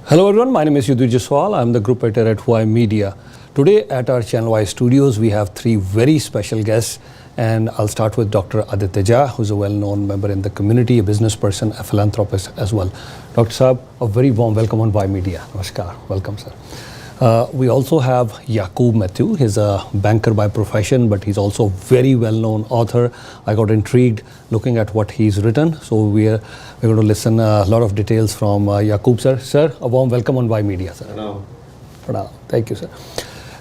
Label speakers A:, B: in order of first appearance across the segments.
A: Hello everyone, my name is Yudhu Jaswal. I'm the group editor at Y Media. Today at our Channel Y studios, we have three very special guests, and I'll start with Dr. Advertise, who's a well-known member in the community, a business person, a philanthropist as well. Dr. Saab, a very warm welcome on Y Media. Namaskar. Welcome, sir. We also have Yaqub Matthew. He's a banker by profession, but he's also a very well-known author. I got intrigued looking at what he's written. So we're going to listen a lot of details from Yaqub, sir. Sir, a warm welcome on Y Media, sir.
B: Hello.
A: Hello. Thank you, sir.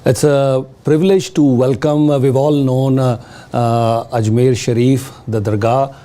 A: It's a privilege to welcome, we've all known Ajmer Sharif, the Dargah.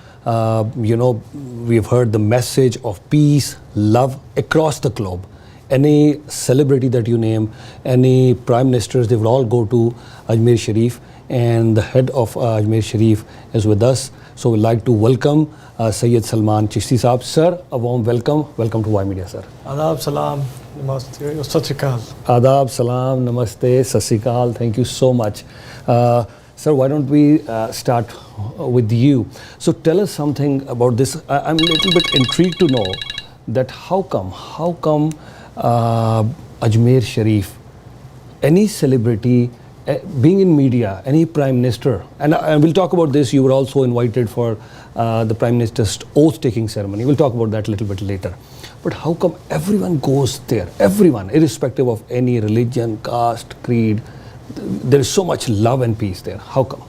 A: We've heard the message of peace, love across the globe. Any celebrity that you name, any prime ministers, they will all go to Ajmer Sharif, and the head of Ajmer Sharif is with us. So we'd like to welcome Sayyid Salman Chishti Saab. Sir, a warm welcome. Welcome to Y Media, sir.
C: Adab, salam, namaste, sat sri akal.
A: Adab, salam, namaste, sat sri akal. Thank you so much. Sir, why don't we start with you? So tell us something about this. I'm a little bit intrigued to know that how come Ajmer Sharif, any celebrity, being in media, any prime minister, and we'll talk about this, you were also invited for the prime minister's oath-taking ceremony. We'll talk about that a little bit later. But how come everyone goes there? Everyone, irrespective of any religion, caste, creed, there is so much love and peace there. How come?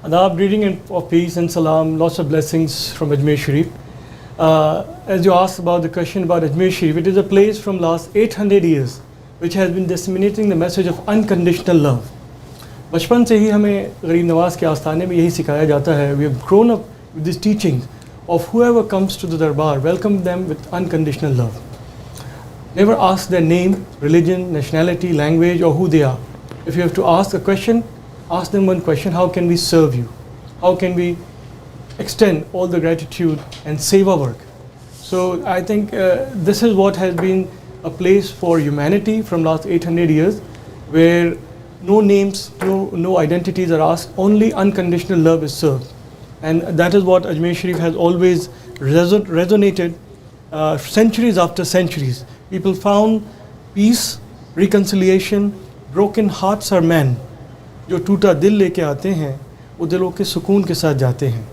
C: Adab, greeting of peace and salam, lots of blessings from Ajmer Sharif. As you asked about the question about Ajmer Sharif, it is a place from last 800 years which has been disseminating the message of unconditional love. बचपन से ही हमें गरीब नवाज के आस्थाने में यही सिखाया जाता है. We have grown up with these teachings of whoever comes to the darbar, welcome them with unconditional love. Never ask their name, religion, nationality, language, or who they are. If you have to ask a question, ask them one question: how can we serve you? How can we extend all the gratitude and seva work? So I think this is what has been a place for humanity from last 800 years, where no names, no identities are asked, only unconditional love is served. And that is what Ajmer Sharif has always resonated centuries after centuries. People found peace, reconciliation. Broken hearts are men. जो टूटा दिल लेके आते हैं वो दिलों के सुकून के साथ जाते हैं.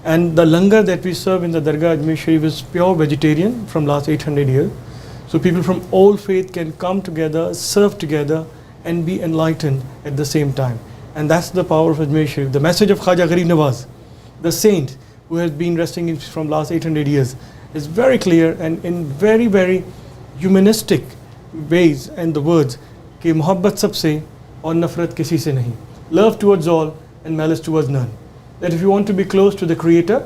C: And the langar that we serve in the Dargah Ajmer Sharif is pure vegetarian from last 800 years. So people from all faith can come together, serve together, and be enlightened at the same time. And that's the power of Ajmer Sharif. The message of Khaja Gharib Nawaz, the saint who has been resting in from last 800 years, is very clear and in very, very humanistic ways and the words कि मोहब्बत सबसे और नफरत किसी से नहीं. Love towards all and malice towards none. That if you want to be close to the Creator,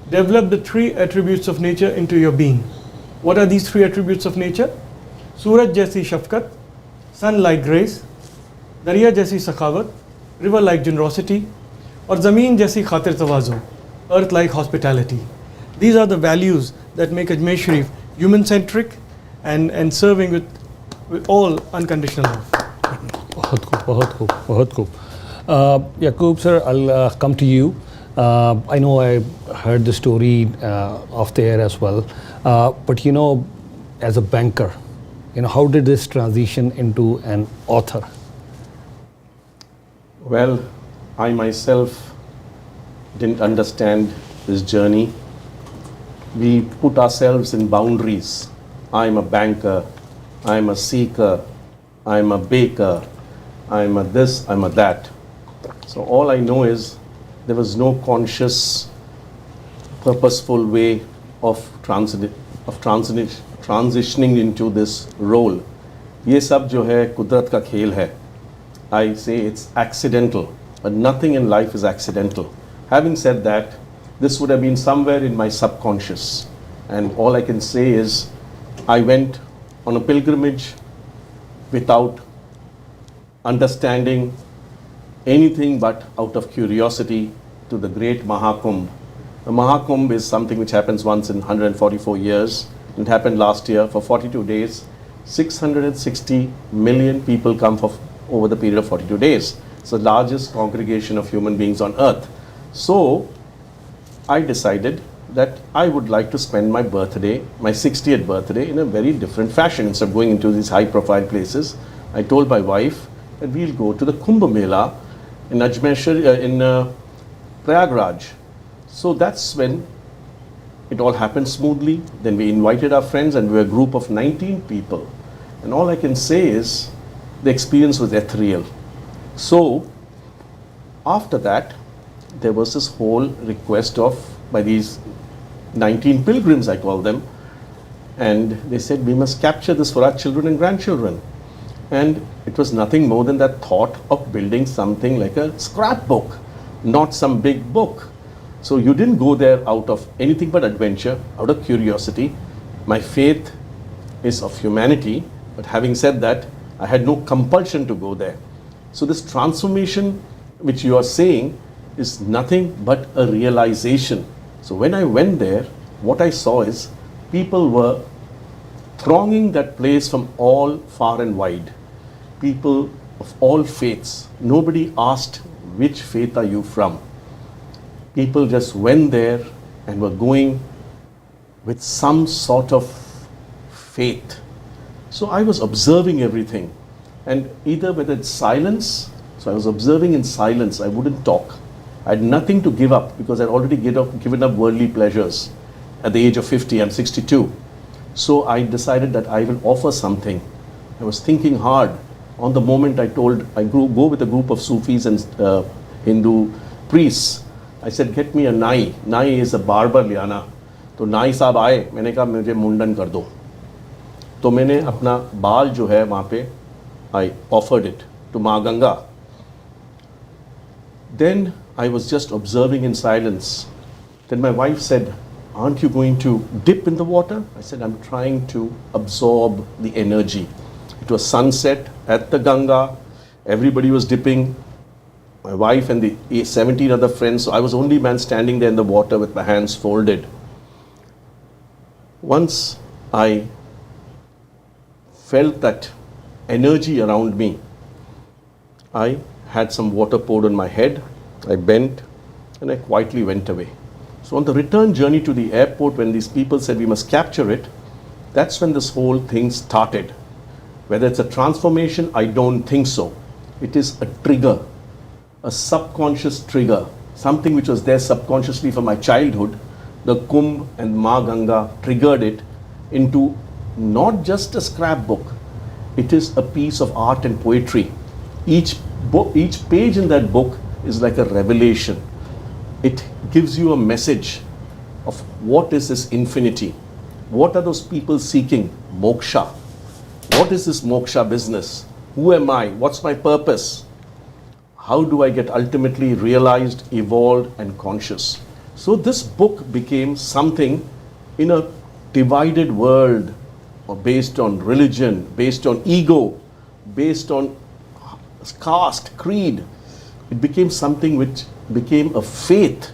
C: develop the three attributes of nature into your being. What are these three attributes of nature? Suraj jaisi shafqat, sun like grace, darya jaisi sakhawat, river like generosity, or zameen jaisi khatir tawazu, earth like hospitality. These are the values that make Ajmer Sharif human-centric and serving with all unconditional love.
A: बहुत खूब. Yaqub, sir, I'll come to you. I know I heard the story off the air as well. But as a banker, how did this transition into an author?
B: Well, I myself didn't understand this journey. We put ourselves in boundaries. I'm a banker, I'm a seeker, I'm a baker, I'm a this, I'm a that. So all I know is there was no conscious, purposeful way of transitioning into this role. ये सब जो है कुदरत का खेल है. I say it's accidental, but nothing in life is accidental. Having said that, this would have been somewhere in my subconscious, and all I can say is I went on a pilgrimage without understanding anything but out of curiosity to the great Mahakumbh. The Mahakumbh is something which happens once in 144 years. It happened last year for 42 days. 660 million people come for over the period of 42 days. It's the largest congregation of human beings on earth. So I decided that I would like to spend my birthday, my 60th birthday, in a very different fashion. Instead of going into these high profile places, I told my wife that we'll go to the Kumbh Mela in Prayagraj. So that's when it all happened smoothly. Then we invited our friends, and we were a group of 19 people. And all I can say is the experience was ethereal. So after that, there was this whole request by these 19 pilgrims, I call them, and they said we must capture this for our children and grandchildren. And it was nothing more than that thought of building something like a scrapbook, not some big book. So you didn't go there out of anything but adventure, out of curiosity. My faith is of humanity, but having said that, I had no compulsion to go there. So this transformation which you are saying is nothing but a realization. So when I went there, what I saw is people were thronging that place from all far and wide. People of all faiths. Nobody asked, which faith are you from? People just went there and were going with some sort of faith. So I was observing everything, and either whether it's silence, so I was observing in silence, I wouldn't talk. I had nothing to give up because I'd already given up worldly pleasures. At the age of 50, I'm 62. So I decided that I will offer something. I was thinking hard. On the moment I go with a group of Sufis and Hindu priests. I said, get me a nai. Nai is a barber liana. तो नाई साहब आए, मैंने कहा मुझे मुंडन कर दो. तो मैंने अपना बाल जो है वहाँ पे I offered it to Ma Ganga. Then I was just observing in silence. Then my wife said, aren't you going to dip in the water? I said, I'm trying to absorb the energy. It was sunset at the Ganga. Everybody was dipping. My wife and the 17 other friends. So I was the only man standing there in the water with my hands folded. Once I felt that energy around me, I had some water poured on my head. I bent and I quietly went away. So on the return journey to the airport, when these people said we must capture it, that's when this whole thing started. Whether it's a transformation, I don't think so. It is a trigger, a subconscious trigger, something which was there subconsciously from my childhood. The Kumbh and Ma Ganga triggered it into not just a scrapbook. It is a piece of art and poetry. Each page in that book is like a revelation. It gives you a message of what is this infinity. What are those people seeking? Moksha. What is this moksha business? Who am I? What's my purpose? How do I get ultimately realized, evolved, and conscious? So this book became something in a divided world, based on religion, based on ego, based on caste, creed. It became something which became a faith,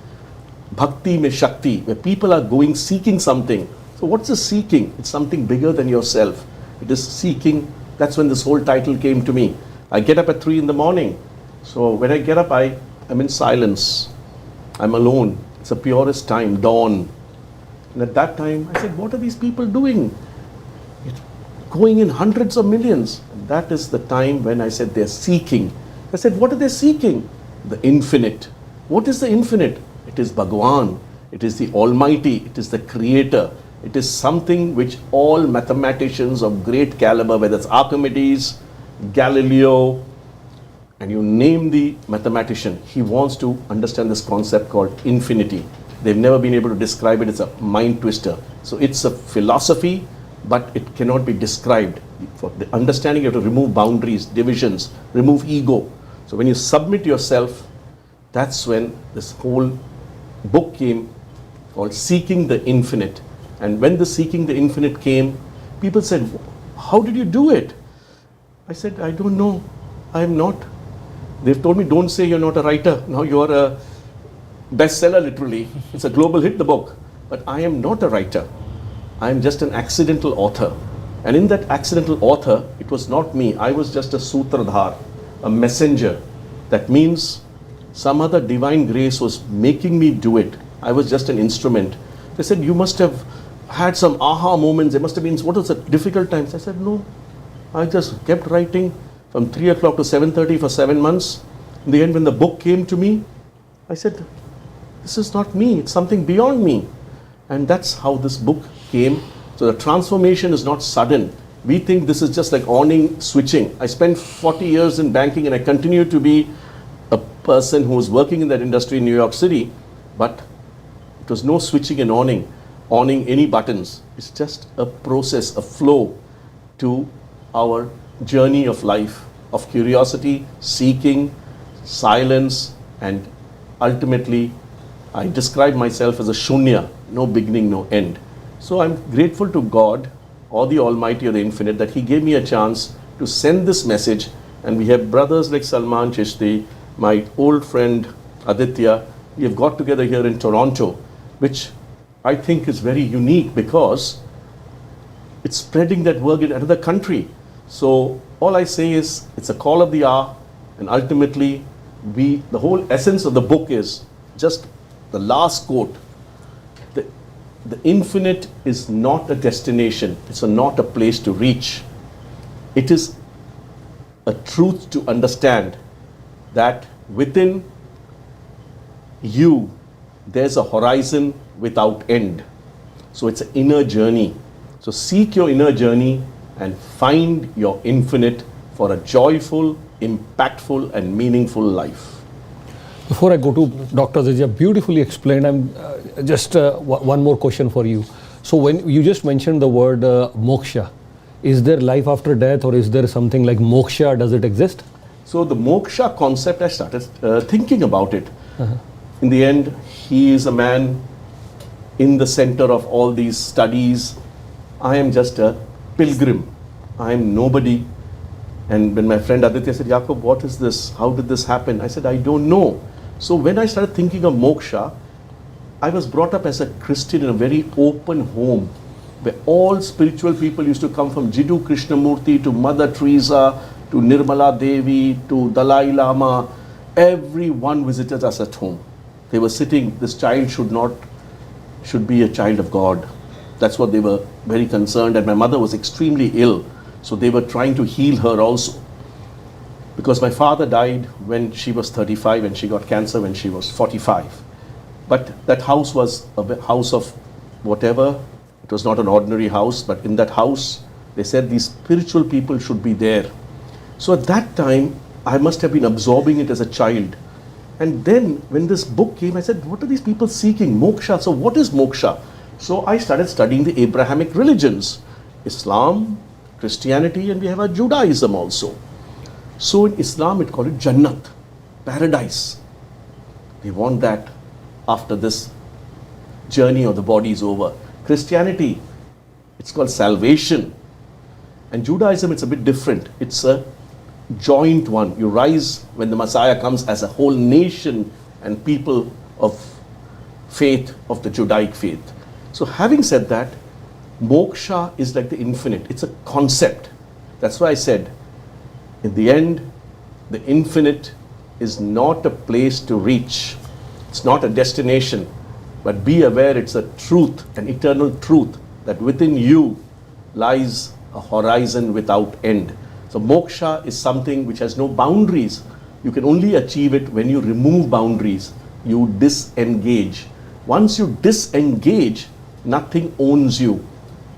B: bhakti mein shakti, where people are going seeking something. So what's the seeking? It's something bigger than yourself. It is seeking. That's when this whole title came to me. I get up at 3 in the morning. So when I get up, I'm in silence. I'm alone. It's the purest time, dawn. And at that time, I said, what are these people doing? It's going in hundreds of millions. And that is the time when I said they're seeking. I said, what are they seeking? The infinite. What is the infinite? It is Bhagwan. It is the Almighty. It is the Creator. It is something which all mathematicians of great caliber, whether it's Archimedes, Galileo, and you name the mathematician, he wants to understand this concept called infinity. They've never been able to describe it. It's a mind twister. So it's a philosophy, but it cannot be described. For the understanding, you have to remove boundaries, divisions, remove ego. So when you submit yourself, that's when this whole book came, called Seeking the Infinite. And when the Seeking the Infinite came, people said, how did you do it? I said, I don't know. I am not. They've told me, don't say you're not a writer. Now you're a bestseller, literally. It's a global hit, the book. But I am not a writer. I am just an accidental author. And in that accidental author, it was not me. I was just a sutradhar, a messenger. That means some other divine grace was making me do it. I was just an instrument. They said, you must have had some aha moments. There must have been, what was the difficult times? I said, no. I just kept writing from 3 o'clock to 7:30 for 7 months. In the end, when the book came to me, I said, this is not me. It's something beyond me. And that's how this book came. So the transformation is not sudden. We think this is just like awning switching. I spent 40 years in banking and I continue to be a person who was working in that industry in New York City, but it was no switching and awning any buttons. It's just a process, a flow to our journey of life, of curiosity, seeking, silence, and ultimately I describe myself as a shunya, no beginning, no end. So I'm grateful to God or the Almighty or the Infinite that He gave me a chance to send this message. And we have brothers like Salman Chishti, my old friend Aditya. We have got together here in Toronto, which I think is very unique because it's spreading that word in another country. So all I say is it's a call of the hour, and ultimately the whole essence of the book is just the last quote. The infinite is not a destination. It's not a place to reach. It is a truth to understand that within you, there's a horizon without end. So it's an inner journey. So seek your inner journey and find your infinite for a joyful, impactful, and meaningful life.
A: Before I go to Dr. Zijia, beautifully explained. I'm just one more question for you. So when you just mentioned the word moksha, is there life after death, or is there something like moksha? Does it exist?
B: So the moksha concept, I started thinking about it. In the end, he is a man in the center of all these studies. I am just a pilgrim. I am nobody. And when my friend Aditya said, Jacob, what is this? How did this happen? I said, I don't know. So when I started thinking of moksha, I was brought up as a Christian in a very open home where all spiritual people used to come, from Jiddu Krishnamurti to Mother Teresa to Nirmala Devi to Dalai Lama. Everyone visited us at home. They were sitting, this child should be a child of God. That's what they were very concerned. And my mother was extremely ill. So they were trying to heal her also. Because my father died when she was 35 and she got cancer when she was 45. But that house was a house of whatever. It was not an ordinary house, but in that house, they said these spiritual people should be there. So at that time, I must have been absorbing it as a child. And then when this book came, I said, what are these people seeking? Moksha. So what is moksha? So I started studying the Abrahamic religions, Islam, Christianity, and we have a Judaism also. So in Islam, it called it Jannat, paradise. We want that after this journey of the body is over. Christianity, it's called salvation. And Judaism, it's a bit different. It's a joint one. You rise when the Messiah comes as a whole nation and people of faith, of the Judaic faith. So having said that, moksha is like the infinite. It's a concept. That's why I said, in the end, the infinite is not a place to reach. It's not a destination. But be aware it's a truth, an eternal truth, that within you lies a horizon without end. So moksha is something which has no boundaries. You can only achieve it when you remove boundaries. You disengage. Once you disengage, nothing owns you.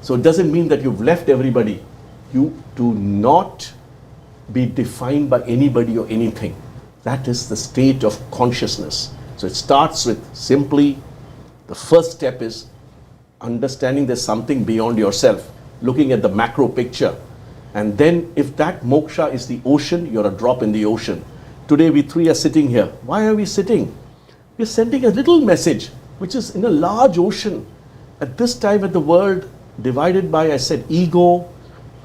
B: So it doesn't mean that you've left everybody. You do not be defined by anybody or anything. That is the state of consciousness. So it starts with simply, the first step is understanding there's something beyond yourself, looking at the macro picture. And then if that moksha is the ocean, you're a drop in the ocean. Today we three are sitting here. Why are we sitting? We're sending a little message, which is in a large ocean. At this time, at the world divided by, I said, ego,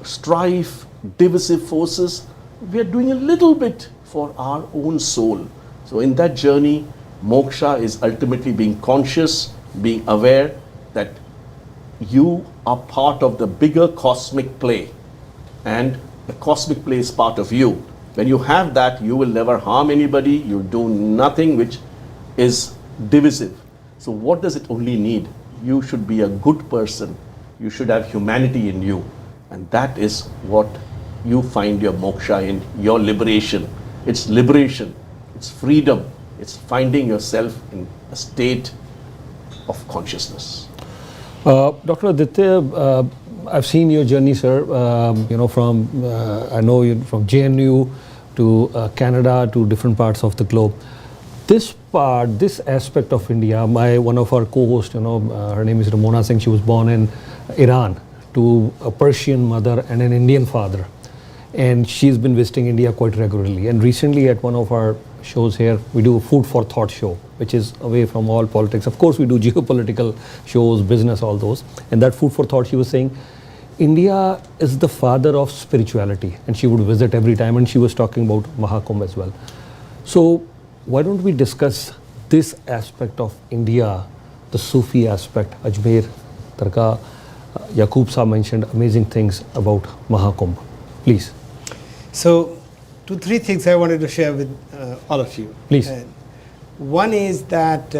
B: strife, divisive forces, we are doing a little bit for our own soul. So in that journey, moksha is ultimately being conscious, being aware that you are part of the bigger cosmic play, and the cosmic play is part of you. When you have that, you will never harm anybody. You do nothing which is divisive. So what does it only need? you should be a good person. You should have humanity in you. And that is what you find your moksha in, your liberation. It's liberation, it's freedom, it's finding yourself in a state of consciousness.
A: Dr. Aditya, I've seen your journey, sir. From I know you from JNU to Canada to different parts of the globe. This aspect of India, one of our co-hosts, her name is Ramona Singh. She was born in Iran to a Persian mother and an Indian father, and she's been visiting India quite regularly. And recently, at one of our shows here, we do a food for thought show, which is away from all politics. Of course, we do geopolitical shows, business, all those. And that food for thought, she was saying, India is the father of spirituality, and she would visit every time. And she was talking about Mahakumbh as well. So why don't we discuss this aspect of India, the Sufi aspect, Ajmer, Dargah. Yaqub Saab mentioned amazing things about Mahakumbh. Please.
D: So, 2-3 things I wanted to share with all of you.
A: Please.
D: One is that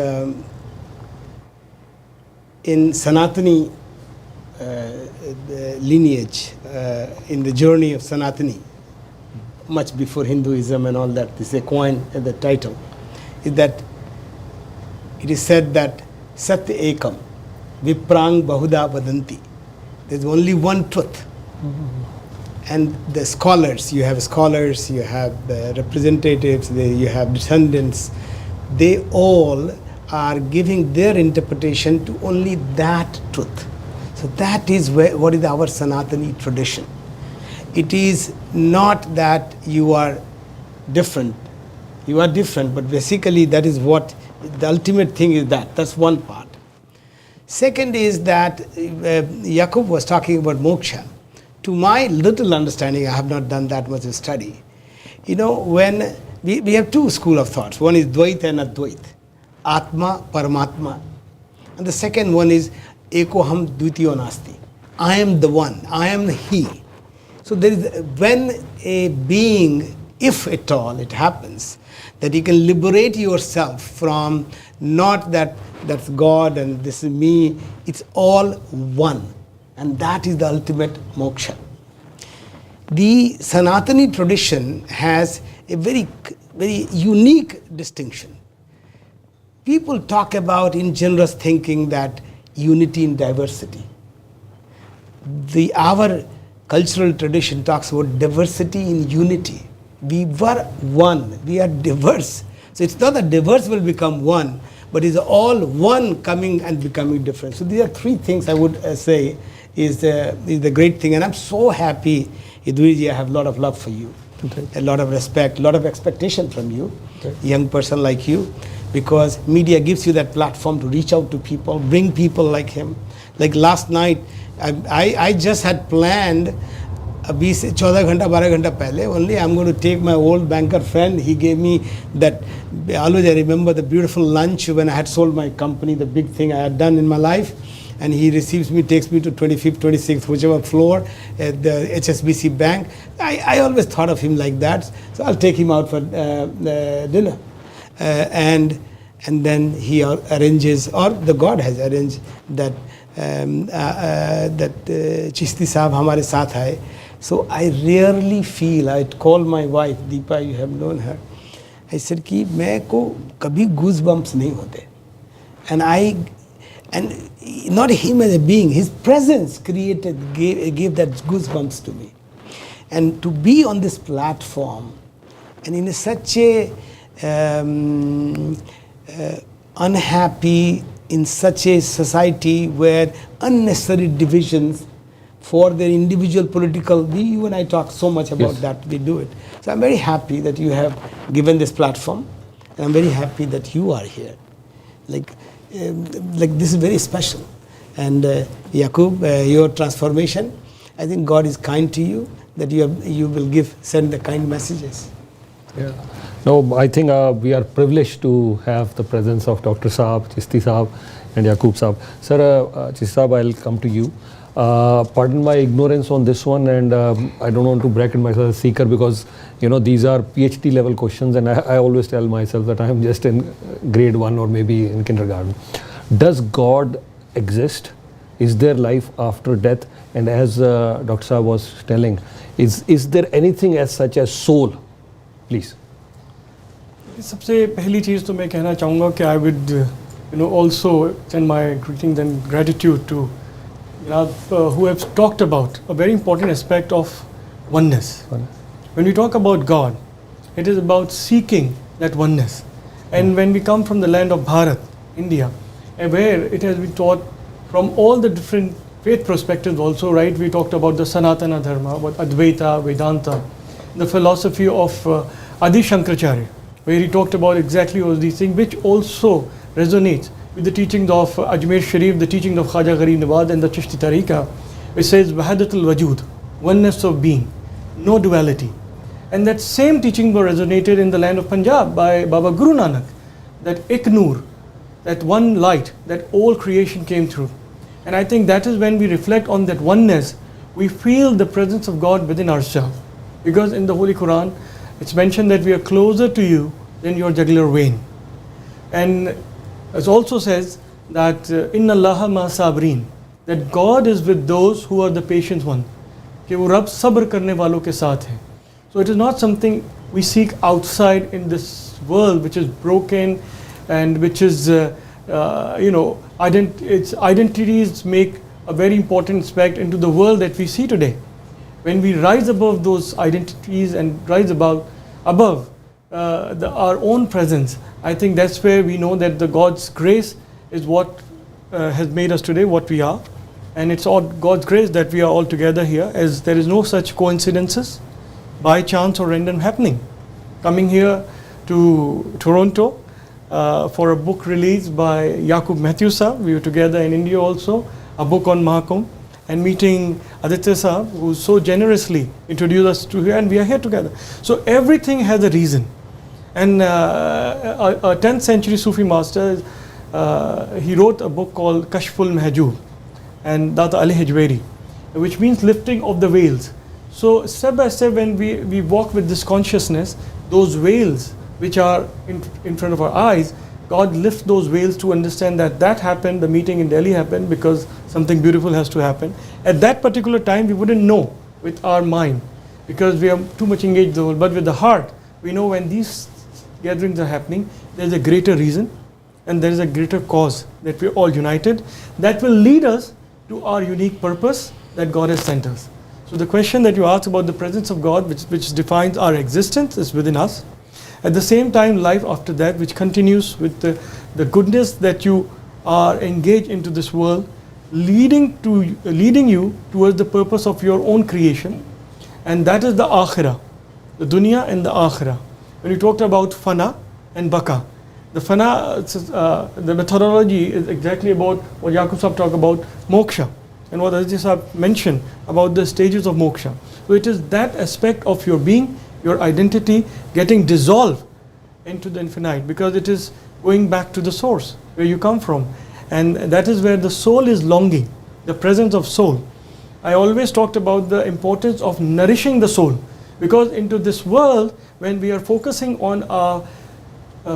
D: in Sanatani lineage, in the journey of Sanatani, much before Hinduism and all that, this is a coin and the title, is that it is said that Satya Ekam, Viprang Bahuda Vadanti. There's only one truth. And the scholars, you have representatives, you have descendants, they all are giving their interpretation to only that truth. So that is what is our Sanatani tradition. It is not that you are different. You are different, but basically that is what the ultimate thing is. That's one part. Second is that Yaqub was talking about moksha. To my little understanding, I have not done that much of study. When we have two schools of thoughts. One is Dvait and Advait. Atma, Paramatma. And the second one is Ekoham Dvitiyo Nasti. I am the one. I am the he. So there is, when a being, if at all it happens, that you can liberate yourself from not that's God and this is me, it's all one. And that is the ultimate moksha. The Sanatani tradition has a very, very unique distinction. People talk about in generous thinking that unity in diversity. Our cultural tradition talks about diversity in unity. We were one, we are diverse. So it's not that diverse will become one, but it's all one coming and becoming different. So these are three things I would say is the great thing. And I'm so happy, Idwiji, I have a lot of love for you, a lot of respect, a lot of expectation from you, a young person like you, because media gives you that platform to reach out to people, bring people like him. Like last night, I just had planned 14 घंटा 12 घंटा पहले only I'm going to take my old banker friend. He gave me that, always I remember the beautiful lunch when I had sold my company, the big thing I had done in my life. And he receives me, takes me to 25th, 26th, whichever floor at the HSBC bank. I always thought of him like that. So I'll take him out for dinner. And then he arranges, or the God has arranged that Chishti Sahab hamare saath hai. So I rarely feel, I'd call my wife, Deepa, you have known her. I said कि मैं को कभी goosebumps नहीं होते. And not him as a being, his presence gave that goosebumps to me. And to be on this platform, and in such a unhappy, in such a society where unnecessary divisions for their individual political, you and I talk so much about that, we do it. So I'm very happy that you have given this platform, and I'm very happy that you are here. Like this is very special. And Yaqub, your transformation, I think God is kind to you, that you will send the kind messages.
A: Yeah. No, I think we are privileged to have the presence of Dr. Saab, Chishti Saab and Yaqub Saab. Sir, Chishti Saab, I'll come to you. Pardon my ignorance on this one, and I don't want to bracket myself as a seeker, because these are PhD level questions, and I always tell myself that I am just in grade 1 or maybe in kindergarten. Does God exist? Is there life after death? And as Dr. Saab was telling, is there anything as such as soul? Please.
C: सबसे पहली चीज़ तो मैं कहना चाहूँगा कि I would also send my greetings and gratitude to who have talked about a very important aspect of oneness. When we talk about God, it is about seeking that oneness. And when we come from the land of Bharat, India, where it has been taught from all the different faith perspectives also, right? We talked about the Sanatana Dharma, about Advaita, Vedanta, the philosophy of Adi Shankaracharya, where he talked about exactly all these things, which also resonates with the teachings of Ajmer Sharif, the teachings of Khaja Gharib Nawaz and the Chishti Tariqa, which says Wahdatul Wajud, oneness of being, no duality. And that same teaching were resonated in the land of Punjab by Baba Guru Nanak, that Ek Noor, that one light, that all creation came through. And I think that is when we reflect on that oneness, we feel the presence of God within ourselves. Because in the Holy Quran, it's mentioned that we are closer to you than your jugular vein. And it also says that Inna Allaha ma sabrin, that God is with those who are the patient one. कि वो रब सब्र करने वालों के साथ है. So it is not something we seek outside in this world which is broken and which is, its identities make a very important aspect into the world that we see today. When we rise above those identities and rise above our own presence, I think that's where we know that the God's grace is what has made us today what we are. And it's all God's grace that we are all together here, as there is no such coincidences, by chance or random happening. Coming here to Toronto for a book released by Yaqub Matthew Saab, we were together in India also, a book on Mahakum, and meeting Aditya Saab, who so generously introduced us to here, and we are here together. So everything has a reason. And a 10th century Sufi master, he wrote a book called Kashful Mahjub, and Data Ali Hijweri, which means lifting of the veils. So step by step, when we walk with this consciousness, those veils which are in front of our eyes, God lifts those veils to understand that happened, the meeting in Delhi happened because something beautiful has to happen. At that particular time, we wouldn't know with our mind because we are too much engaged, but with the heart, we know when these gatherings are happening, there's a greater reason and there is a greater cause that we're all united that will lead us to our unique purpose that God has sent us. So the question that you asked about the presence of God, which defines our existence, is within us. At the same time, life after that, which continues with the goodness that you are engaged into this world, leading you towards the purpose of your own creation. And that is the akhirah, the dunya and the akhirah. When you talked about fana and baka, the fana, the methodology is exactly about what Yaqub Sahib talked about, moksha, and what Aditya Sahib mentioned about the stages of moksha. So it is that aspect of your being, your identity getting dissolved into the infinite, because it is going back to the source where you come from. And that is where the soul is longing, the presence of soul. I always talked about the importance of nourishing the soul, because into this world, when we are focusing on our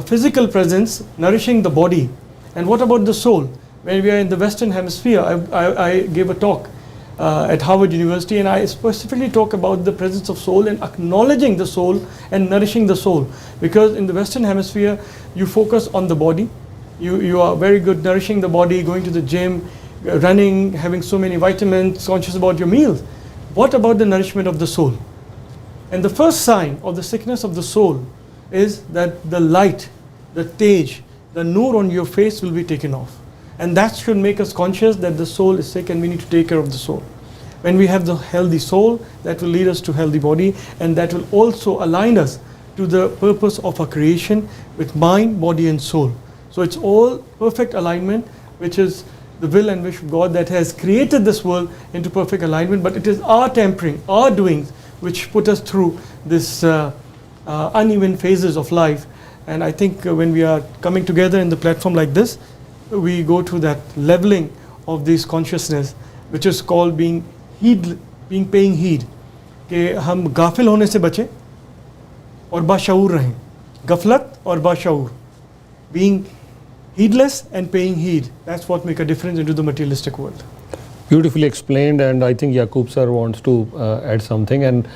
C: physical presence, nourishing the body, and what about the soul? When we are in the Western Hemisphere, I gave a talk at Harvard University, and I specifically talk about the presence of soul and acknowledging the soul and nourishing the soul. Because in the Western Hemisphere, you focus on the body. You are very good nourishing the body, going to the gym, running, having so many vitamins, conscious about your meals. What about the nourishment of the soul? And the first sign of the sickness of the soul is that the light, the tej, the noor on your face will be taken off. And that should make us conscious that the soul is sick and we need to take care of the soul. When we have the healthy soul, that will lead us to healthy body, and that will also align us to the purpose of our creation with mind, body and soul. So it's all perfect alignment, which is the will and wish of God that has created this world into perfect alignment, but it is our tampering, our doings, which put us through this uneven phases of life. And I think when we are coming together in the platform like this, we go to that leveling of this consciousness, which is called being paying heed, कि हम गाफिल होने से बचें और बाशऊर रहें, गफलत और बाशऊर, being heedless and paying heed. That's what make a difference into the materialistic world.
A: Beautifully explained, and I think Yaqub sir wants to add something. And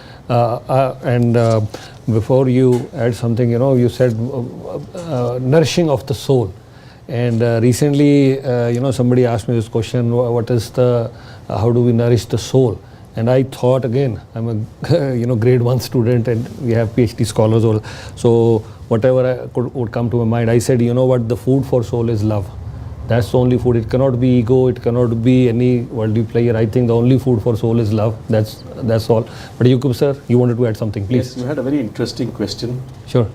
A: before you add something, you said nourishing of the soul. And recently, somebody asked me this question: what is how do we nourish the soul? And I thought again, I'm a grade 1 student, and we have PhD scholars all. So whatever would come to my mind, I said, what, the food for soul is love. That's the only food. It cannot be ego. It cannot be any worldly player. I think the only food for soul is love. That's all. But Yaqub sir, you wanted to add something, please.
B: Yes, you had a very interesting question.
A: Sure.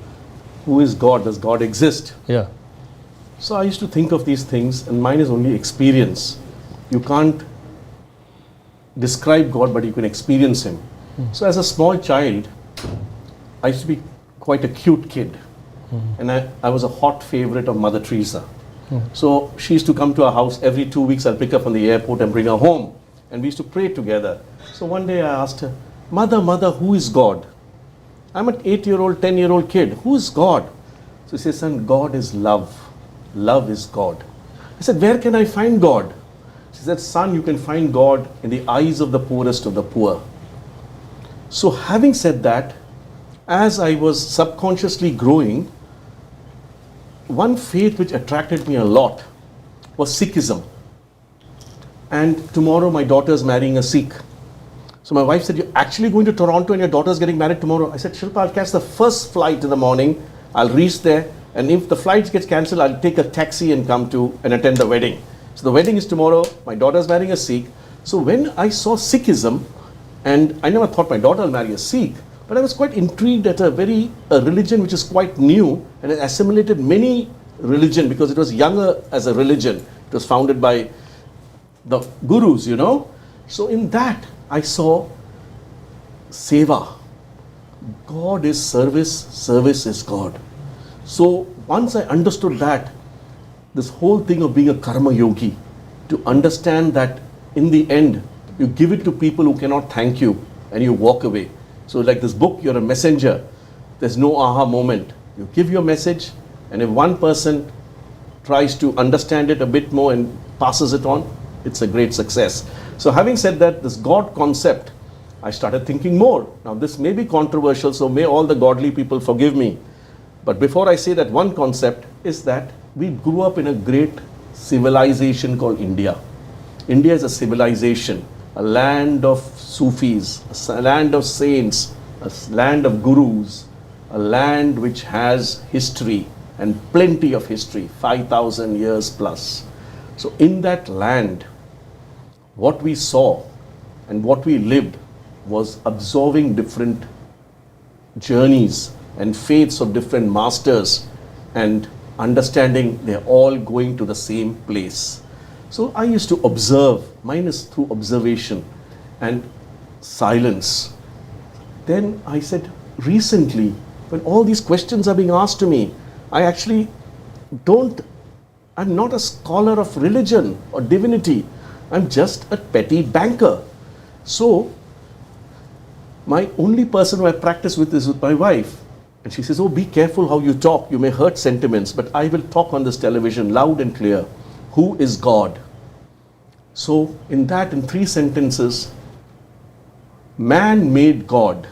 B: Who is God? Does God exist?
A: Yeah.
B: So I used to think of these things, and mine is only experience. You can't describe God, but you can experience Him. So as a small child, I used to be quite a cute kid. And I was a hot favorite of Mother Teresa. So she used to come to our house every 2 weeks. I'll pick her from the airport and bring her home. And we used to pray together. So one day I asked her, Mother, who is God? I'm an 8-year-old, 10-year-old kid. Who is God? So she says, son, God is love. Love is God. I said, where can I find God? She said, son, you can find God in the eyes of the poorest of the poor. So having said that, as I was subconsciously growing, one faith which attracted me a lot was Sikhism. And tomorrow my daughter is marrying a Sikh. So my wife said, you're actually going to Toronto and your daughter is getting married tomorrow? I said, Shilpa, I'll catch the first flight in the morning. I'll reach there. And if the flight gets cancelled, I'll take a taxi and come to and attend the wedding. So the wedding is tomorrow. My daughter is marrying a Sikh. So when I saw Sikhism, and I never thought my daughter will marry a Sikh, but I was quite intrigued at a religion which is quite new and it assimilated many religion because it was younger as a religion. It was founded by the gurus, So in that, I saw seva. God is service, service is God. So once I understood that, this whole thing of being a karma yogi, to understand that in the end, you give it to people who cannot thank you and you walk away. So like this book, you're a messenger. There's no aha moment. You give your message, and if one person tries to understand it a bit more and passes it on, it's a great success. So having said that, this God concept, I started thinking more. Now this may be controversial, so may all the godly people forgive me. But before I say that, one concept is that we grew up in a great civilization called India. India is a civilization, a land of Sufis, a land of saints, a land of gurus, a land which has history and plenty of history, 5,000 years plus. So in that land, what we saw and what we lived was absorbing different journeys and faiths of different masters and understanding they're all going to the same place. So I used to observe, mine is through observation and silence. Then I said, recently, when all these questions are being asked to me, I actually I'm not a scholar of religion or divinity. I'm just a petty banker. So my only person who I practice with is with my wife. And she says, oh, be careful how you talk. You may hurt sentiments, but I will talk on this television loud and clear. Who is God? So in 3 sentences, man made God.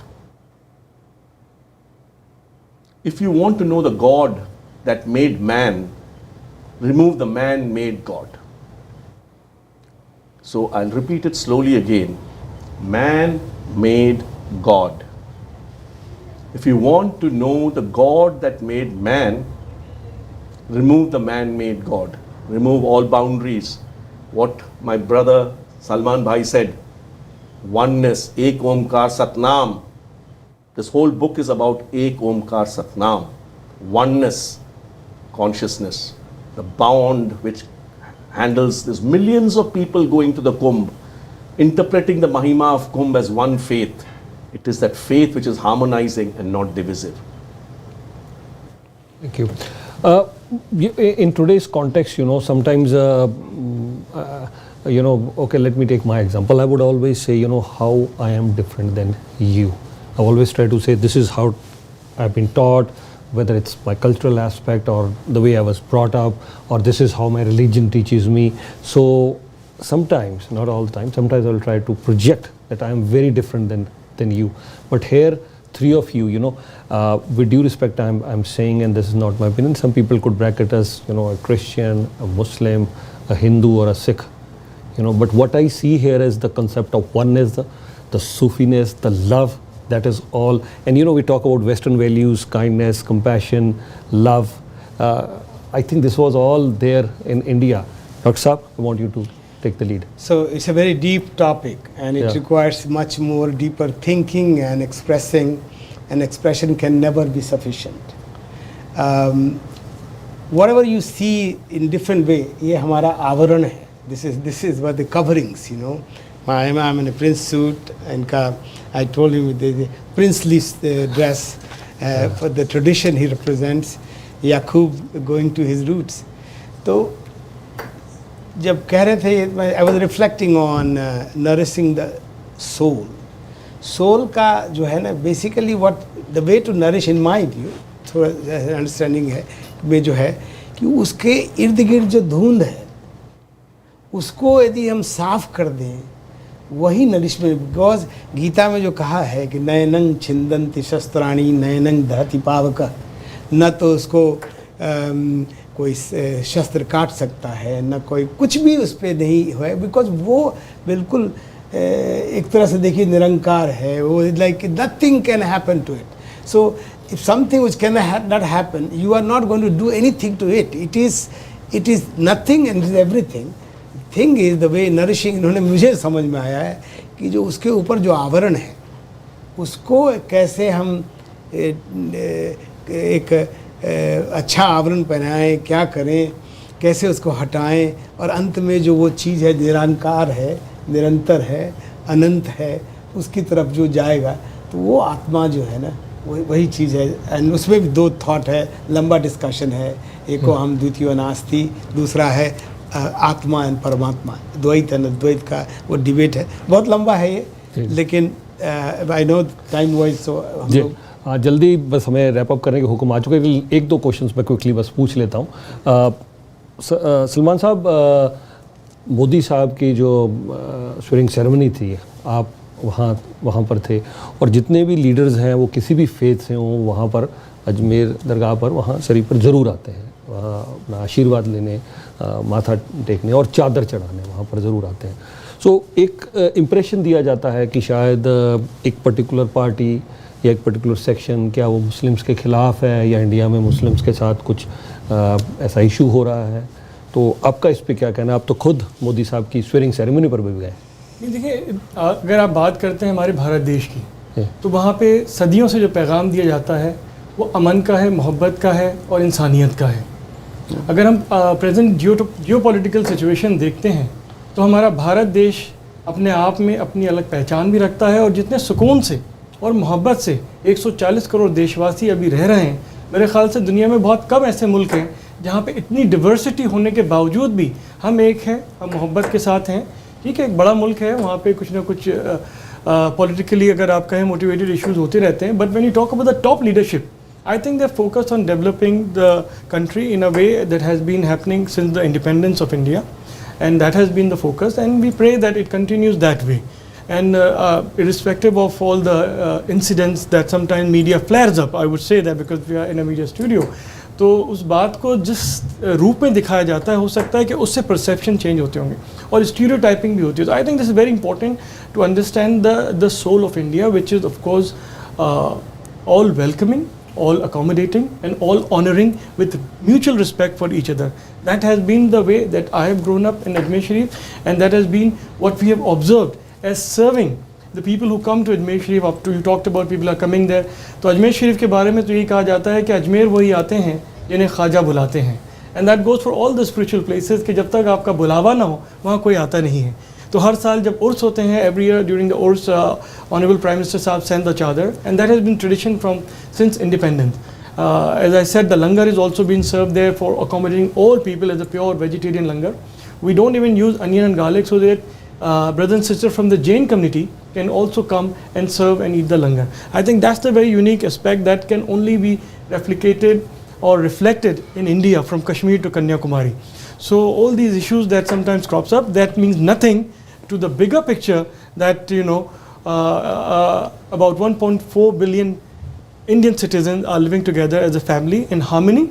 B: If you want to know the God that made man, remove the man-made God. So I'll repeat it slowly again. Man made God. If you want to know the God that made man, remove the man-made God. Remove all boundaries. What my brother Salman Bhai said, oneness, Ek Omkar Satnam. This whole book is about Ek Omkar Satnam. Oneness, consciousness, the bond which handles this millions of people going to the Kumbh, interpreting the Mahima of Kumbh as one faith. It is that faith which is harmonizing and not divisive.
A: Thank you. In today's context, sometimes, okay, let me take my example. I would always say, how I am different than you. I always try to say, this is how I've been taught, whether it's my cultural aspect or the way I was brought up, or this is how my religion teaches me. So sometimes, not all the time, sometimes I'll try to project that I am very different than you. But here, three of you, with due respect, I'm saying, and this is not my opinion, some people could bracket us, a Christian, a Muslim, a Hindu, or a Sikh. But what I see here is the concept of oneness, the Sufiness, the love, that is all. And we talk about Western values, kindness, compassion, love. I think this was all there in India. Dr. Saab, I want you to take the lead.
D: So it's a very deep topic, and it requires much more deeper thinking and expressing, and expression can never be sufficient. Whatever you see in different way, ये हमारा आवरण है. This is what the coverings, I'm in a prince suit, and I told him with the princely dress for the tradition he represents, Yaqub going to his roots. So जब कह रहे थे, I was reflecting on nourishing the soul. Soul का जो है ना, basically what the way to nourish in my view, थोड़ा understanding है में जो है कि उसके इर्द गिर्द जो धुंध है, उसको यदि हम साफ कर दें, वही नरिशमेंट. बिकॉज गीता में जो कहा है कि नयनंग छिंदंति शस्त्राणी नयनंग दहति पावक, न तो उसको कोई शस्त्र काट सकता है, न कोई कुछ भी उस पर नहीं है, बिकॉज वो बिल्कुल एक तरह से देखिए निरंकार है. वो like nothing can happen to it. So if something which can not happen, you are not going to do anything to it. It is nothing and it is everything. Thing is the way nourishing. इन्होंने मुझे समझ में आया है कि जो उसके ऊपर जो आवरण है, उसको कैसे हम एक अच्छा आवरण पहनाएं, क्या करें, कैसे उसको हटाएं, और अंत में जो वो चीज़ है निरंकार है, निरंतर है, अनंत है, उसकी तरफ जो जाएगा, तो वो आत्मा जो है ना, वही चीज़ है. एंड उसमें भी दो थॉट है, लंबा डिस्कशन है. एक को हम द्वितीय नास्ति, दूसरा है आत्मा एंड परमात्मा, द्वैत एंड अद्वैत का वो डिबेट है. बहुत लंबा है ये, लेकिन आई नो टाइम वाइज, सो हम लोग
A: जल्दी बस हमें रैप अप करने के हुक्म आ चुके हैं. एक दो क्वेश्चंस मैं क्विकली बस पूछ लेता हूँ. सलमान साहब, मोदी साहब की जो स्वेरिंग सेरेमनी थी, आप वहाँ पर थे, और जितने भी लीडर्स हैं वो किसी भी फेथ से हों, वहाँ पर अजमेर दरगाह पर, वहाँ शरीफ पर ज़रूर आते हैं, वहाँ अपना आशीर्वाद लेने, माथा टेकने और चादर चढ़ाने वहाँ पर ज़रूर आते हैं. सो एक इम्प्रेशन दिया जाता है कि शायद एक पर्टिकुलर पार्टी या एक पर्टिकुलर सेक्शन, क्या वो मुस्लिम्स के ख़िलाफ़ है, या इंडिया में मुस्लिम्स के साथ कुछ ऐसा इशू हो रहा है. तो आपका इस पर क्या कहना है? आप तो खुद मोदी साहब की स्वेरिंग सेरेमनी पर भी गए.
C: देखिए, अगर आप बात करते हैं हमारे भारत देश की, तो वहाँ पे सदियों से जो पैगाम दिया जाता है वो अमन का है, मोहब्बत का है और इंसानियत का है. अगर हम प्रेजेंट जियोपॉलिटिकल सिचुएशन देखते हैं, तो हमारा भारत देश अपने आप में अपनी अलग पहचान भी रखता है, और जितने सुकून से और मोहब्बत से 140 करोड़ देशवासी अभी रह रहे हैं, मेरे ख़्याल से दुनिया में बहुत कम ऐसे मुल्क हैं जहाँ पे इतनी डिवर्सिटी होने के बावजूद भी हम एक हैं, हम मोहब्बत के साथ हैं. ठीक है, एक बड़ा मुल्क है, वहाँ पे कुछ ना कुछ पॉलिटिकली अगर आप कहें मोटिवेटेड इश्यूज होते रहते हैं, but when you talk about the top leadership, I think they're focused on developing the country in a way that has been happening since the independence of India, and that has been the focus, and we pray that it continues that way. And irrespective of all the incidents that sometimes media flares up, I would say that because we are in a media studio, तो उस बात को जिस रूप में दिखाया जाता है, हो सकता है कि उससे परसेप्शन चेंज होते होंगे और स्टीरियोटाइपिंग भी होती है. तो I think this is very important to understand the soul of India, which is of course all welcoming, all accommodating and all honoring with mutual respect for each other. That has been the way that I have grown up in Ajmer Sharif, and that has been what we have observed as serving the people who come to Ajmer Sharif. Up to you talked about people are coming there. तो अजमेर शरीफ के बारे में तो यही कहा जाता है कि अजमेर वही आते हैं जिन्हें ख्वाजा बुलाते हैं. And that goes for all the spiritual places, कि जब तक आपका बुलावा ना हो वहाँ कोई आता नहीं है. तो हर साल जब उर्स होते हैं, every year during the Urs, Honorable Prime Minister साहब send the chadar, and that has been tradition from since independence. As I said, the langar is also being served there for accommodating all people as a pure vegetarian langar. We don't even use onion and garlic, so that brothers and sisters from the Jain community can also come and serve and eat the langar. I think that's the very unique aspect that can only be replicated or reflected in India from Kashmir to Kanyakumari. So all these issues that sometimes crops up, that means nothing to the bigger picture that about 1.4 billion Indian citizens are living together as a family in harmony.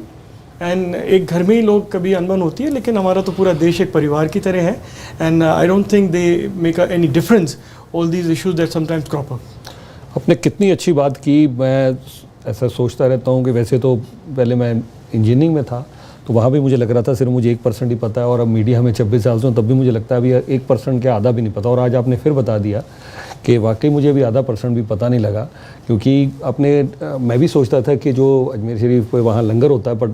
C: And एक घर में ही लोग कभी अनबन होती है, लेकिन हमारा तो पूरा देश एक परिवार की तरह है. And I don't think they make any difference all these issues that sometimes crop up.
A: आपने कितनी अच्छी बात की. मैं ऐसा सोचता रहता हूँ कि वैसे तो पहले मैं इंजीनियरिंग में था तो वहाँ भी मुझे लग रहा था सिर्फ मुझे 1% ही पता है, और अब मीडिया में 26 साल से हूँ तब भी मुझे लगता है अभी 1% के आधा भी नहीं पता. और आज आपने फिर बता दिया कि वाकई मुझे भी आधा % भी पता नहीं लगा, क्योंकि मैं भी सोचता था कि जो अजमेर शरीफ पे वहाँ लंगर होता है, बट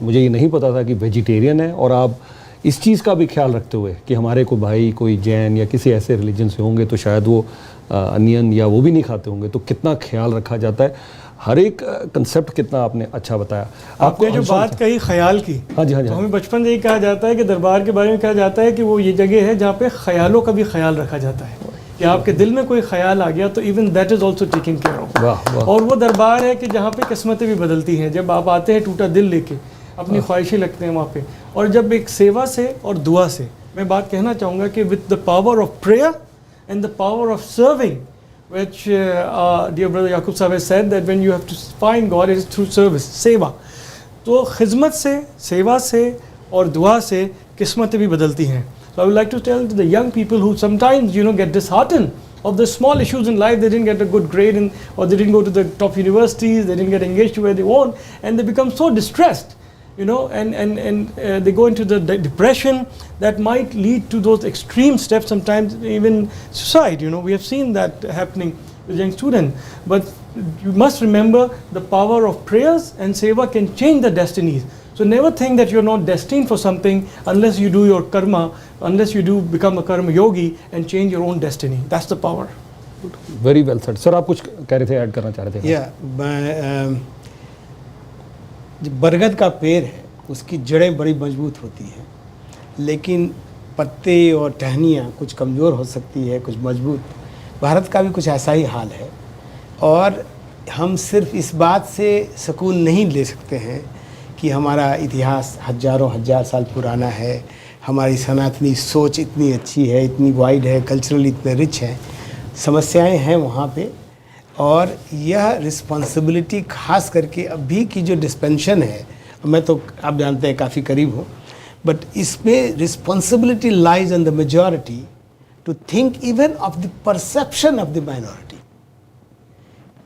A: मुझे ये नहीं पता था कि वेजिटेरियन है. और आप इस चीज़ का भी ख्याल रखते हुए कि हमारे कोई भाई कोई जैन या किसी ऐसे रिलीजन से होंगे तो शायद वो अनियन या वो भी नहीं खाते होंगे, तो कितना ख्याल रखा जाता है. हर एक कंसेप्ट कितना आपने अच्छा बताया.
C: आपने जो बात कही ख्याल की,
A: हाँ जी,
C: तो हमें बचपन से ही कहा जाता है कि दरबार के बारे में कहा जाता है कि वो ये जगह है जहाँ पे ख्यालों का भी ख्याल रखा जाता है. कि आपके दिल में कोई ख्याल आ गया तो even that is also taking care of. और वो दरबार है कि जहाँ पे किस्मतें भी बदलती हैं. जब आप आते हैं टूटा दिल लेके, अपनी ख्वाहिशें लगते हैं वहाँ पे, और जब एक सेवा से और दुआ से, मैं बात कहना चाहूँगा कि with the power of prayer and the power of serving, which dear brother Yaqub Sahib has said that when you have to find God, it is through service, सेवा. तो खिदमत से, सेवा से और दुआ से किस्मतें भी बदलती हैं. So I would like to tell to the young people who sometimes get disheartened of the small issues in life. They didn't get a good grade or they didn't go to the top universities, they didn't get engaged to where they want, and they become so distressed, and they go into the depression that might lead to those extreme steps, sometimes even suicide. We have seen that happening with young students. But you must remember the power of prayers and seva can change the destinies. So never think that you're not destined for something unless you do your karma, unless you do become a karma yogi and change your own destiny. That's the power.
A: Very well said. Sir, आप कुछ कह रहे थे, add करना चाह रहे थे?
D: जो बरगद का पेड़ है उसकी जड़ें बड़ी मजबूत होती हैं, लेकिन पत्ते और टहनियाँ कुछ कमज़ोर हो सकती है, कुछ मजबूत. भारत का भी कुछ ऐसा ही हाल है. और हम सिर्फ इस बात से सुकून नहीं ले सकते हैं कि हमारा इतिहास हजार साल पुराना है, हमारी सनातनी सोच इतनी अच्छी है, इतनी वाइड है, कल्चरली इतने रिच है. समस्याएं हैं वहाँ पे, और यह रिस्पॉन्सिबिलिटी खास करके अभी की जो डिस्पेंशन है, मैं तो आप जानते हैं काफ़ी करीब हूँ, बट इसमें responsibility lies on the majority to think even of the perception of the minority.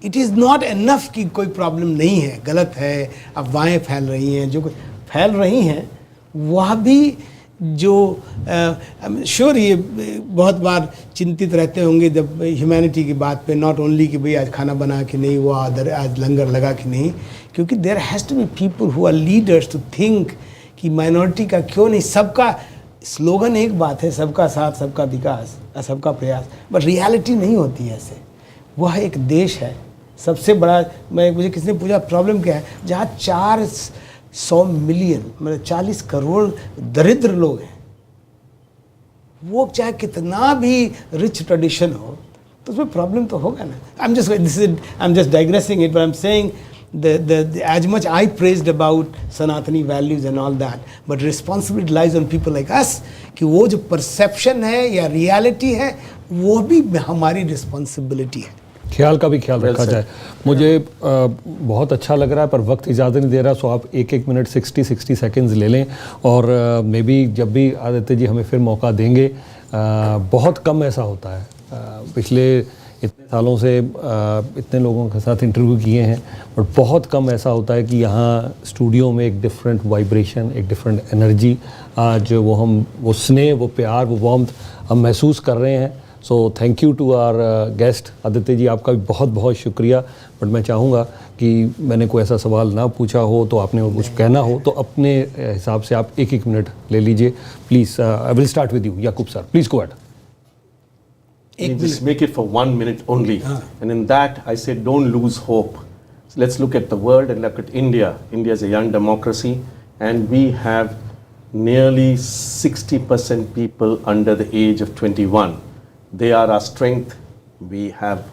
D: It is not enough कि कोई प्रॉब्लम नहीं है, गलत है, अफवाहें फैल रही हैं, जो फैल रही हैं वह भी जो श्योर ये बहुत बार चिंतित रहते होंगे जब ह्यूमैनिटी की बात पे, नॉट ओनली कि भाई आज खाना बना कि नहीं, वो आज लंगर लगा कि नहीं, क्योंकि there has to be people who are leaders to think कि माइनॉरिटी का क्यों नहीं. सबका स्लोगन एक बात है, सबका साथ, सबका विकास, सबका प्रयास, बट रियलिटी नहीं होती है ऐसे. वह एक देश है सबसे बड़ा. मुझे किसी ने पूछा प्रॉब्लम क्या है, जहाँ 400 मिलियन मतलब 40 करोड़ दरिद्र लोग हैं, वो चाहे कितना भी रिच ट्रेडिशन हो तो उसमें प्रॉब्लम तो होगा ना. I am just digressing it, but I am saying as much I praised about Sanatani values and all that, but responsibility lies on people like us कि वो जो perception है या reality है वो भी हमारी responsibility है.
A: ख्याल का भी ख्याल रखा जाए. मुझे बहुत अच्छा लग रहा है पर वक्त इजाज़त नहीं दे रहा, सो आप एक मिनट 60 सेकंड्स ले लें, और मे बी जब भी आदित्य जी हमें फिर मौका देंगे. बहुत कम ऐसा होता है, पिछले इतने सालों से इतने लोगों के साथ इंटरव्यू किए हैं, बट बहुत कम ऐसा होता है कि यहाँ स्टूडियो में एक डिफरेंट वाइब्रेशन, एक डिफरेंट एनर्जी, आज वो स्नेह, वो प्यार, वो वार्मथ हम महसूस कर रहे हैं. So thank you to our guest Aditya ji, आपका भी बहुत बहुत शुक्रिया. बट मैं चाहूँगा कि मैंने कोई ऐसा सवाल ना पूछा हो तो आपने कुछ कहना हो तो अपने हिसाब से आप एक मिनट ले लीजिए please. I will start with you Yakub sir, please go ahead.
B: Just make it for 1 minute only. And in that, I say don't lose hope. So let's look at the world and look at India. India is a young democracy, and we have nearly 60% people under the age of 21. They are our strength. We have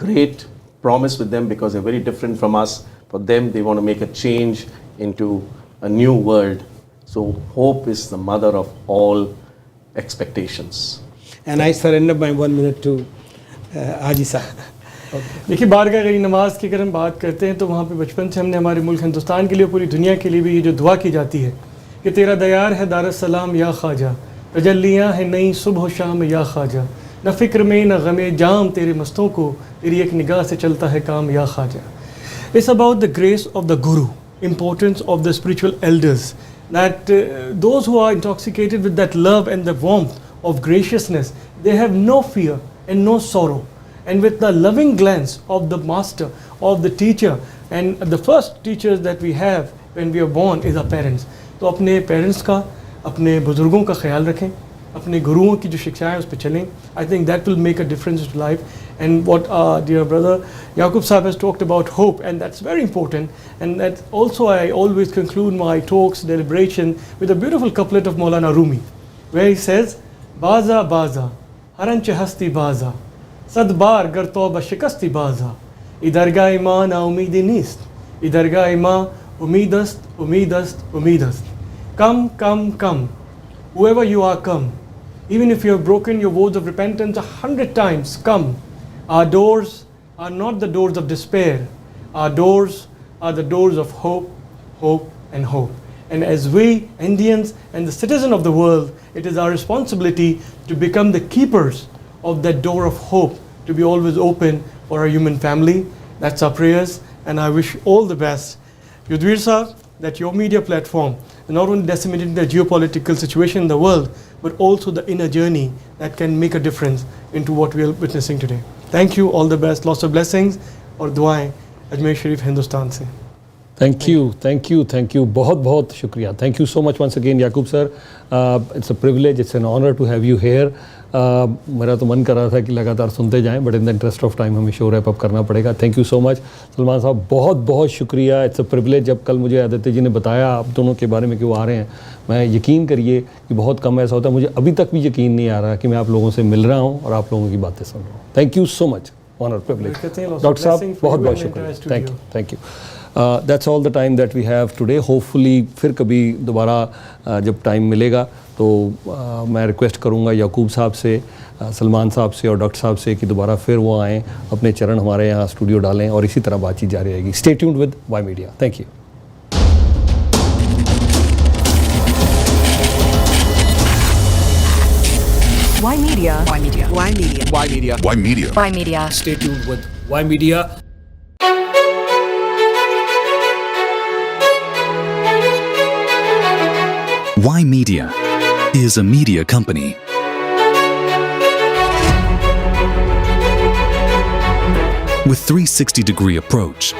B: great promise with them because they're very different from us. For them, they want to make a change into a new world. So hope is the mother of all expectations.
D: And I surrender my 1 minute to Haji Sahib.
C: देखिए बारगाह गई नमाज की अगर हम बात करते हैं तो वहाँ पे बचपन से हमने हमारे मुल्क हिंदुस्तान के लिए पूरी दुनिया के लिए भी ये जो दुआ की जाती है कि तेरा दयार है दारुस्सलाम या ख्वाजा, तजल्लियाँ हैं नई सुबह शाम या ख्वाजा, न फ़िक्र में न गमे जाम तेरे मस्तों को तेरी एक निगाह से चलता है काम या Khwaja. It's about the grace of the Guru, importance of the spiritual elders, that those who are intoxicated with that love and the warmth of graciousness, they have no fear and no sorrow. And with the loving glance of the master, of the teacher, and the first teachers that we have when we are born is our parents. तो अपने parents का, अपने बुजुर्गों का ख्याल रखें, अपने गुरुओं की जो शिक्षाएं उस पर चलें. I think that will make a difference to life. And what our dear brother Yaqub Sahib has talked about hope, and that's very important. And that also I always conclude my talks, deliberation with a beautiful couplet of Maulana Rumi, where he says, Baza baza, haranch hasti baza, sad bar gar tauba shikasti baza, idarga ima na umidi nist, idarga ima umidast, umidast, umidast. Come, come, come, whoever you are, come. Even if you have broken your vows of repentance 100 times, come. Our doors are not the doors of despair. Our doors are the doors of hope, hope, and hope. And as we, Indians and the citizens of the world, it is our responsibility to become the keepers of that door of hope, to be always open for our human family. That's our prayers, and I wish all the best. Yudhvir Sahib, that your media platform is not only disseminating the geopolitical situation in the world, but also the inner journey that can make a difference into what we are witnessing today. Thank you, all the best, lots of blessings, और दुआएं अजमेर शरीफ हिंदुस्तान से.
A: Thank you, thank you, thank you. बहुत बहुत शुक्रिया. Thank you so much once again, Yaqub sir. It's a privilege, it's an honor to have you here. मेरा तो मन कर रहा था कि लगातार सुनते जाएं, but in the interest of time हमें शो रैप अप करना पड़ेगा. Thank you so much. Salman साहब बहुत बहुत शुक्रिया. It's a privilege. जब कल मुझे आदित्य जी ने बताया आप दोनों के बारे में कि वो आ रहे हैं, मैं यकीन करिए कि बहुत कम ऐसा होता है, मुझे अभी तक भी यकीन नहीं आ रहा कि मैं आप लोगों से मिल रहा हूँ और आप लोगों की बातें सुन रहा हूँ. Thank you so much. Honor, privilege. Doctor साहब बहुत बहुत शुक्रिया. Thank you, thank you. That's all the time that we have today. Hopefully फिर कभी दोबारा जब टाइम मिलेगा तो मैं रिक्वेस्ट करूँगा याकूब साहब से, सलमान साहब से और डॉक्टर साहब से कि दोबारा फिर वो आएँ, अपने चरण हमारे यहाँ स्टूडियो डालें और इसी तरह बातचीत जारी रहेगी. Stay tuned with Y Media. Thank you.
E: Y Media. Y Media. Y Media.
F: Y Media.
E: Y Media.
F: Y Media.
A: Stay tuned with Y Media.
G: Y Media is a media company. With 360-degree approach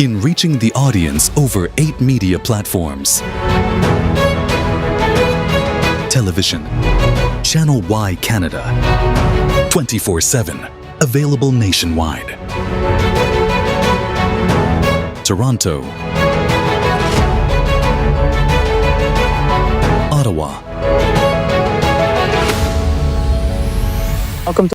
G: in reaching the audience over 8 media platforms. Television, Channel Y Canada, 24/7, available nationwide. Toronto, Ottawa.
E: Welcome to